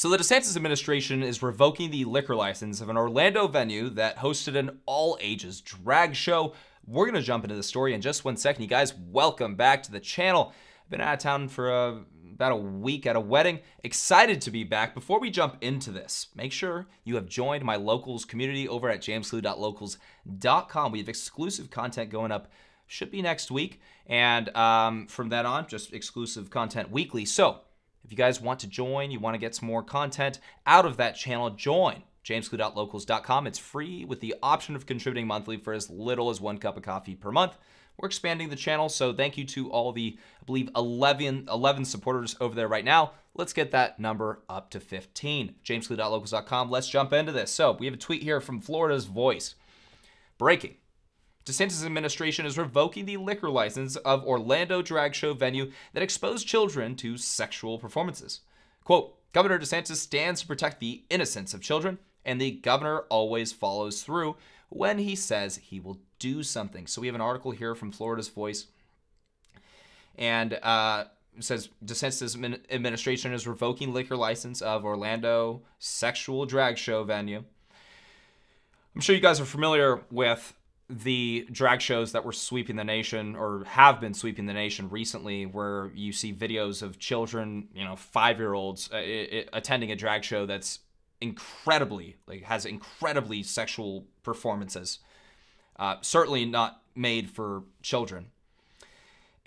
So the DeSantis administration is revoking the liquor license of an Orlando venue that hosted an all-ages drag show. We're going to jump into the story in just 1 second. You guys, welcome back to the channel. I've been out of town for about a week at a wedding. Excited to be back. Before we jump into this, make sure you have joined my locals community over at jamesklug.locals.com. We have exclusive content going up, should be next week. And from then on, just exclusive content weekly. So if you guys want to join, you want to get some more content out of that channel, join jamesklug.locals.com. It's free with the option of contributing monthly for as little as 1 cup of coffee per month. We're expanding the channel, so thank you to all the, I believe, 11 supporters over there right now. Let's get that number up to 15. jamesklug.locals.com. Let's jump into this. So we have a tweet here from Florida's Voice. Breaking. DeSantis' administration is revoking the liquor license of Orlando drag show venue that exposed children to sexual performances. Quote, Governor DeSantis stands to protect the innocence of children, and the governor always follows through when he says he will do something. So we have an article here from Florida's Voice, and it says DeSantis' administration is revoking liquor license of Orlando sexual drag show venue. I'm sure you guys are familiar with the drag shows that were sweeping the nation, or have been sweeping the nation recently, where you see videos of children, 5-year-olds attending a drag show that's incredibly, has incredibly sexual performances. Certainly not made for children.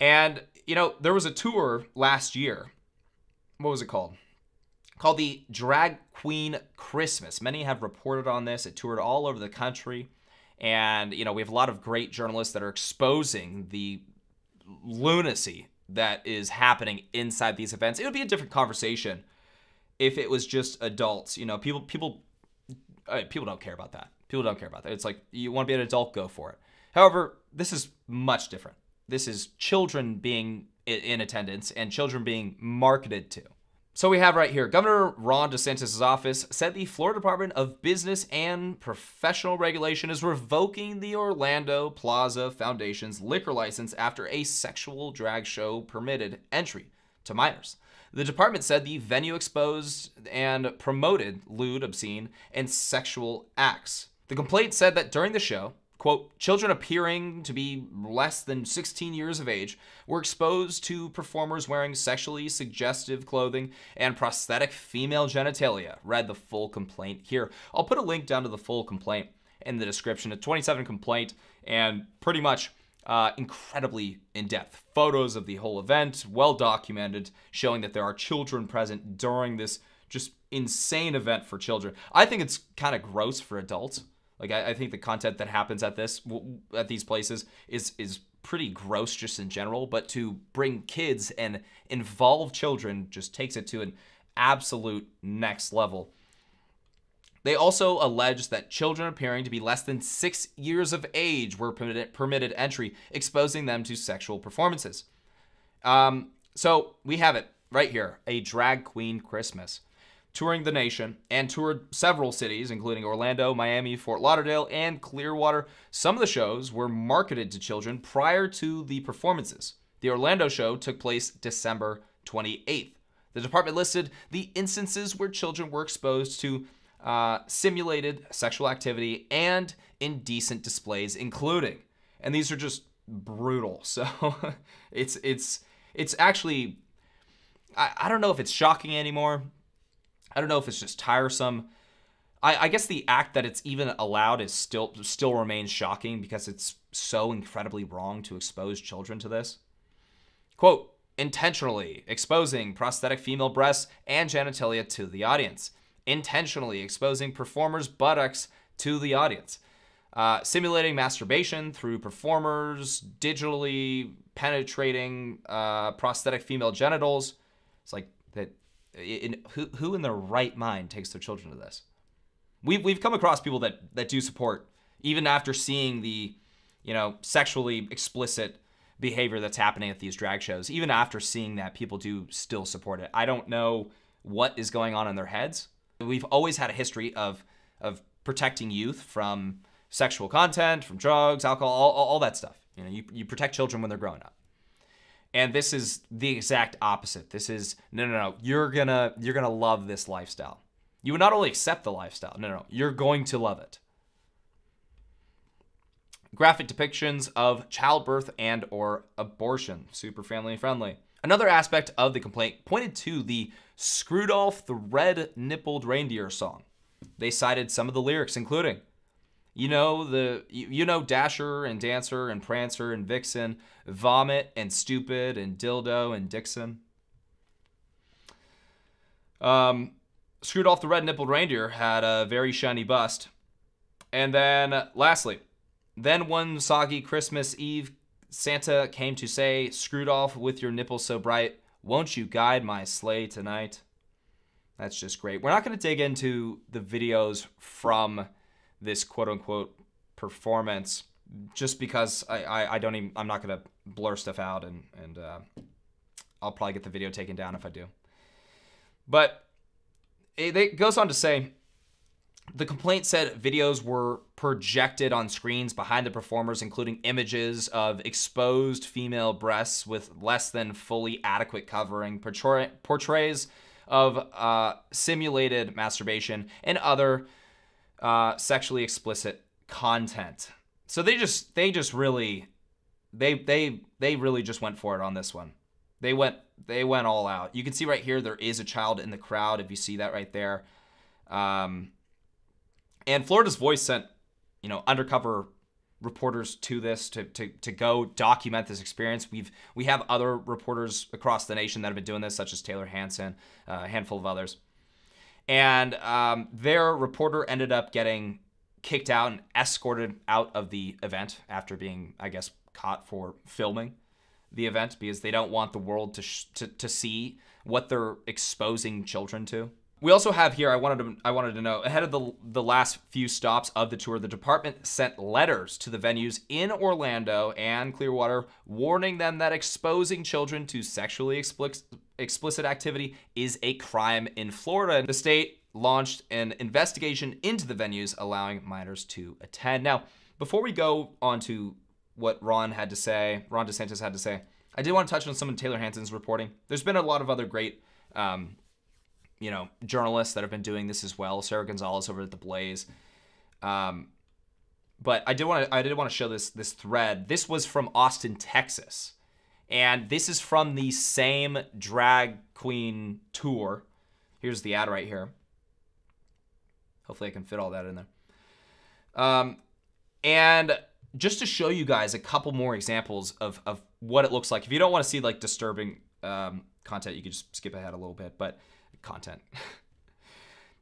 And, there was a tour last year. What was it called? Called the Drag Queen Christmas. Many have reported on this. It toured all over the country. And, we have a lot of great journalists that are exposing the lunacy that is happening inside these events. It would be a different conversation if it was just adults. People don't care about that. People don't care about that. It's like, you want to be an adult, go for it. However, this is much different. This is children being in attendance and children being marketed to. So we have right here, Governor Ron DeSantis' office said the Florida Department of Business and Professional Regulation is revoking the Orlando Plaza Foundation's liquor license after a sexual drag show permitted entry to minors. The department said the venue exposed and promoted lewd, obscene, and sexual acts. The complaint said that during the show, quote, children appearing to be less than 16 years of age were exposed to performers wearing sexually suggestive clothing and prosthetic female genitalia. Read the full complaint here. I'll put a link down to the full complaint in the description. A 27 complaint, and pretty much incredibly in-depth. Photos of the whole event, well documented, showing that there are children present during this just insane event for children. I think it's kind of gross for adults. I think the content that happens at these places is pretty gross just in general, but to bring kids and involve children just takes it to an absolute next level. They also allege that children appearing to be less than 6 years of age were permitted entry, exposing them to sexual performances. So we have it right here, a drag queen Christmas. Touring the nation and toured several cities, including Orlando, Miami, Fort Lauderdale, and Clearwater. Some of the shows were marketed to children prior to the performances. The Orlando show took place December 28th. The department listed the instances where children were exposed to simulated sexual activity and indecent displays, including, and these are just brutal. So it's actually, I don't know if it's shocking anymore. I don't know if it's just tiresome. I guess the act that it's even allowed is still remains shocking because it's so incredibly wrong to expose children to this. Quote, intentionally exposing prosthetic female breasts and genitalia to the audience. Intentionally exposing performers' buttocks to the audience. Simulating masturbation through performers, digitally penetrating prosthetic female genitals. It's like that. Who in their right mind takes their children to this? We've come across people that do support, even after seeing the, sexually explicit behavior that's happening at these drag shows. Even after seeing that, people do still support it. I don't know what is going on in their heads. We've always had a history of protecting youth from sexual content, from drugs, alcohol, all that stuff. You protect children when they're growing up. And this is the exact opposite. This is, no. You're gonna love this lifestyle. You would not only accept the lifestyle, no. You're going to love it. Graphic depictions of childbirth and or abortion. Super family friendly. Another aspect of the complaint pointed to the Screwdolf the Red-Nippled Reindeer song. They cited some of the lyrics, including, you know Dasher and Dancer and Prancer and Vixen, Vomit and Stupid and Dildo and Dixon. Screwdolf the Red-Nippled Reindeer had a very shiny bust. And then, lastly, then one soggy Christmas Eve, Santa came to say, Screwdolf with your nipples so bright, won't you guide my sleigh tonight? That's just great. We're not going to dig into the videos from this quote-unquote performance, just because I'm not going to blur stuff out, and I'll probably get the video taken down if I do. But it goes on to say, the complaint said videos were projected on screens behind the performers, including images of exposed female breasts with less than fully adequate covering, portrays of simulated masturbation, and other sexually explicit content. So they really just went for it on this one. They went all out. You can see right here there is a child in the crowd, if you see that right there. And Florida's Voice sent, undercover reporters to this to go document this experience. We have other reporters across the nation that have been doing this, such as Taylor Hansen, a handful of others. And their reporter ended up getting kicked out and escorted out of the event after being, I guess, caught for filming the event, because they don't want the world to see what they're exposing children to. We also have here, I wanted to know, ahead of the last few stops of the tour, the department sent letters to the venues in Orlando and Clearwater warning them that exposing children to sexually explicit activity is a crime in Florida. And the state launched an investigation into the venues, allowing minors to attend. Now, before we go on to what Ron DeSantis had to say, I did want to touch on some of Taylor Hansen's reporting. There's been a lot of other great journalists that have been doing this as well. Sarah Gonzalez over at The Blaze. But I did want to show this thread. This was from Austin, Texas. And this is from the same drag queen tour. Here's the ad right here. Hopefully I can fit all that in there. And just to show you guys a couple more examples of what it looks like. If you don't want to see like disturbing content, you can just skip ahead a little bit. But content.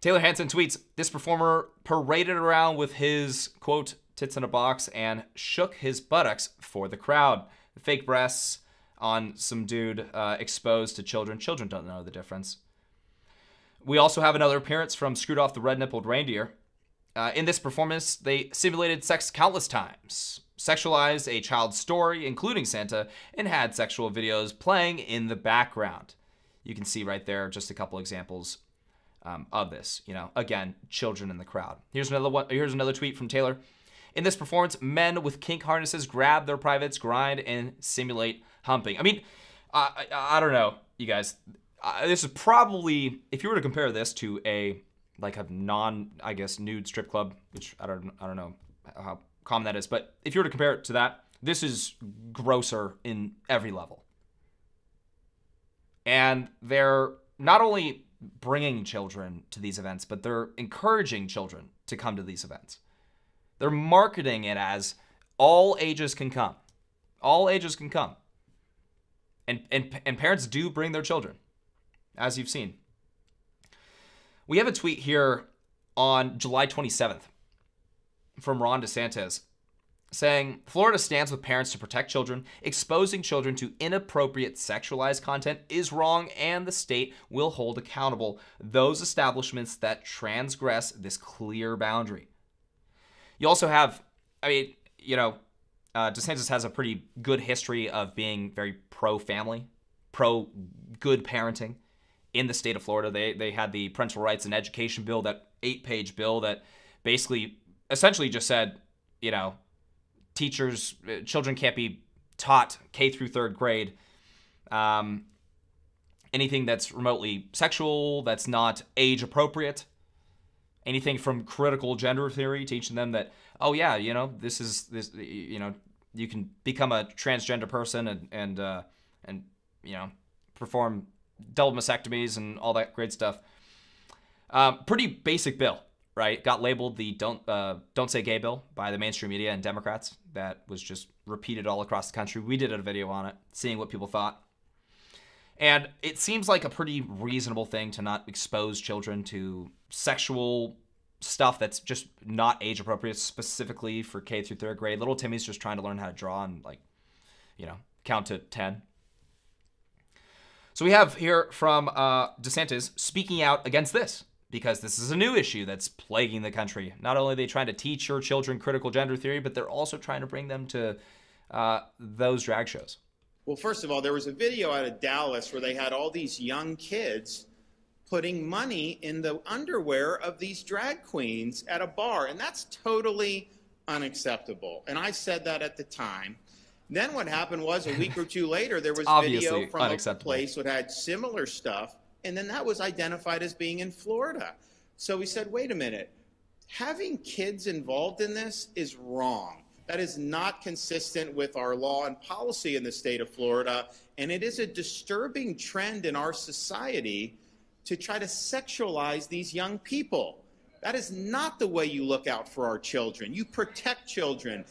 Taylor Hansen tweets, this performer paraded around with his, quote, tits in a box and shook his buttocks for the crowd. The fake breasts on some dude exposed to children. Children don't know the difference. We also have another appearance from Screwdolf the Red-Nippled Reindeer. In this performance, they simulated sex countless times, sexualized a child's story, including Santa, and had sexual videos playing in the background. You can see right there just a couple examples of this. Again, children in the crowd. Here's another tweet from Taylor. In this performance, men with kink harnesses grab their privates, grind, and simulate humping. I mean, I don't know, you guys. This is probably, if you were to compare this to a nude strip club, which I don't know how common that is, but if you were to compare it to that, this is grosser in every level. And they're not only bringing children to these events, but they're encouraging children to come to these events. They're marketing it as all ages can come. All ages can come. And parents do bring their children, as you've seen. We have a tweet here on July 27th from Ron DeSantis saying, Florida stands with parents to protect children. Exposing children to inappropriate sexualized content is wrong, and the state will hold accountable those establishments that transgress this clear boundary. You also have, DeSantis has a pretty good history of being very pro-family, pro-good parenting in the state of Florida. They had the Parental Rights and Education Bill, that 8-page bill that essentially just said, children can't be taught K through 3rd grade anything that's remotely sexual, that's not age appropriate, anything from critical gender theory, teaching them that, oh yeah, you know, you can become a transgender person and you know, perform double mastectomies and all that great stuff. Pretty basic bill, right? Got labeled the don't say gay bill by the mainstream media and Democrats. That was just repeated all across the country. We did a video on it, seeing what people thought. And it seems like a pretty reasonable thing to not expose children to sexual stuff that's just not age appropriate, specifically for K through third grade. Little Timmy's just trying to learn how to draw and, like, you know, count to 10. So we have here from DeSantis speaking out against this, because this is a new issue that's plaguing the country. Not only are they trying to teach your children critical gender theory, but they're also trying to bring them to those drag shows. Well, first of all, there was a video out of Dallas where they had all these young kids putting money in the underwear of these drag queens at a bar, and that's totally unacceptable. And I said that at the time. Then what happened was a week or two later, there was video from a place that had similar stuff, and then that was identified as being in Florida. So we said, wait a minute, having kids involved in this is wrong. That is not consistent with our law and policy in the state of Florida, and it is a disturbing trend in our society to try to sexualize these young people. That is not the way you look out for our children. You protect children.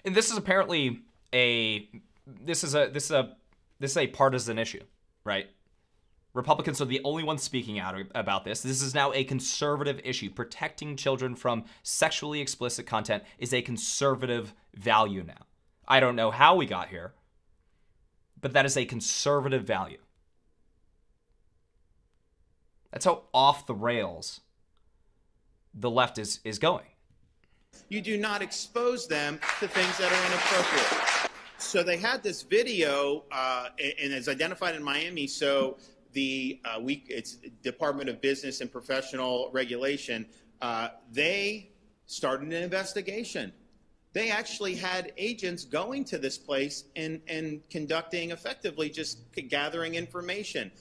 And this is apparently this is a partisan issue, right? Republicans are the only ones speaking out about this. This is now a conservative issue. Protecting children from sexually explicit content is a conservative value now. I don't know how we got here, but that is a conservative value. That's how off the rails the left is going. You do not expose them to things that are inappropriate. So they had this video, and it's identified in Miami. So it's Department of Business and Professional Regulation. They started an investigation. They actually had agents going to this place and conducting, effectively just gathering information,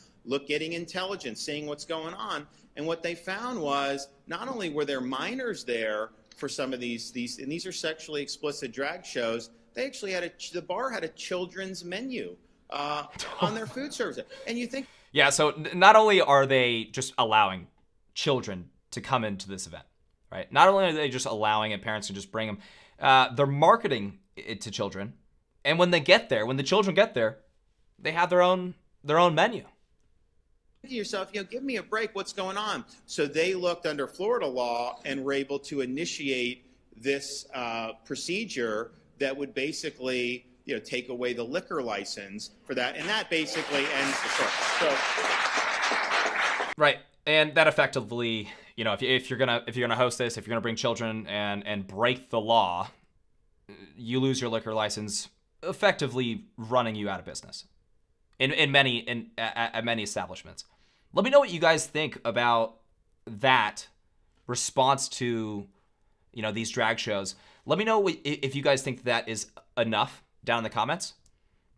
getting intelligence, seeing what's going on. And what they found was not only were there minors there for some of these, and these are sexually explicit drag shows, they actually had the bar had a children's menu on their food service. And you think... Yeah, so not only are they just allowing children to come into this event, right? Not only are they just allowing it, parents to just bring them, they're marketing it to children. And when they get there, when the children get there, they have their own menu. Think to yourself, you know, give me a break, what's going on? So they looked under Florida law and were able to initiate this procedure that would basically, you know, take away the liquor license for that, and that basically ends the circle. So, right, and that effectively, you know, if you're gonna host this, if you're gonna bring children and break the law, you lose your liquor license, effectively running you out of business at many establishments. Let me know what you guys think about that response to, you know, these drag shows. Let me know if you guys think that is enough down in the comments.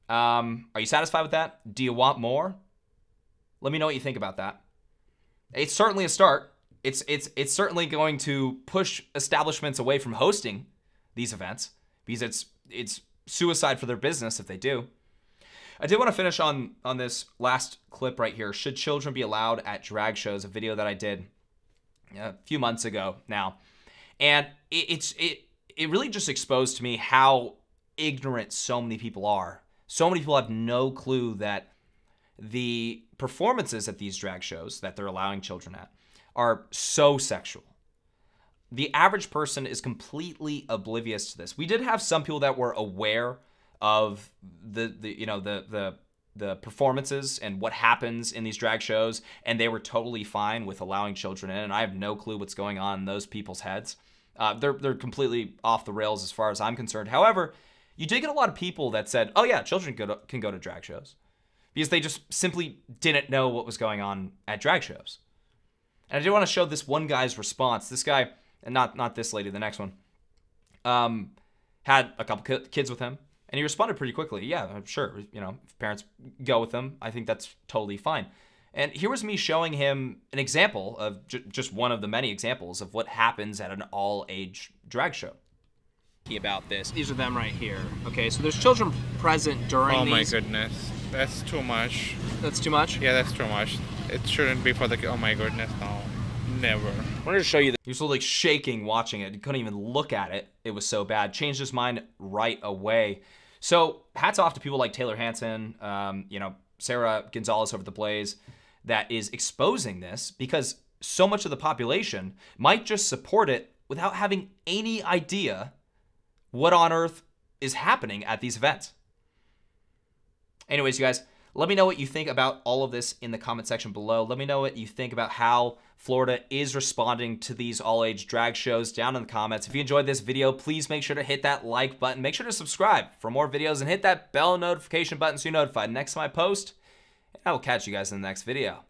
Are you satisfied with that? Do you want more? Let me know what you think about that. It's certainly a start. It's certainly going to push establishments away from hosting these events, because it's suicide for their business if they do. I did want to finish on this last clip right here. Should children be allowed at drag shows? A video that I did a few months ago now, and it really just exposed to me how ignorant so many people are. So many people have no clue that the performances at these drag shows that they're allowing children at are so sexual. The average person is completely oblivious to this. We did have some people that were aware of the performances and what happens in these drag shows, and they were totally fine with allowing children in, and I have no clue what's going on in those people's heads. They're completely off the rails as far as I'm concerned. However, you did get a lot of people that said, oh yeah, children can go to drag shows, because they just simply didn't know what was going on at drag shows. And I did want to show this one guy's response. This guy, and not this lady, the next one, had a couple kids with him. And he responded pretty quickly. Yeah, I'm sure. You know, if parents go with them, I think that's totally fine. And here was me showing him an example of just one of the many examples of what happens at an all-age drag show. About this. These are them right here. Okay, so there's children present during Oh these. my goodness. That's too much. That's too much? Yeah, that's too much. It shouldn't be for the... Oh my goodness, no. Never. I wanted to show you He was sort of like shaking watching it. He couldn't even look at it. It was so bad. Changed his mind right away. So hats off to people like Taylor Hanson, you know, Sarah Gonzalez over the Blaze, that is exposing this, because so much of the population might just support it without having any idea what on earth is happening at these events. Anyways, you guys, let me know what you think about all of this in the comment section below. Let me know what you think about how Florida is responding to these all-age drag shows down in the comments. If you enjoyed this video, please make sure to hit that like button. Make sure to subscribe for more videos and hit that bell notification button so you're notified next time I post. And I will catch you guys in the next video.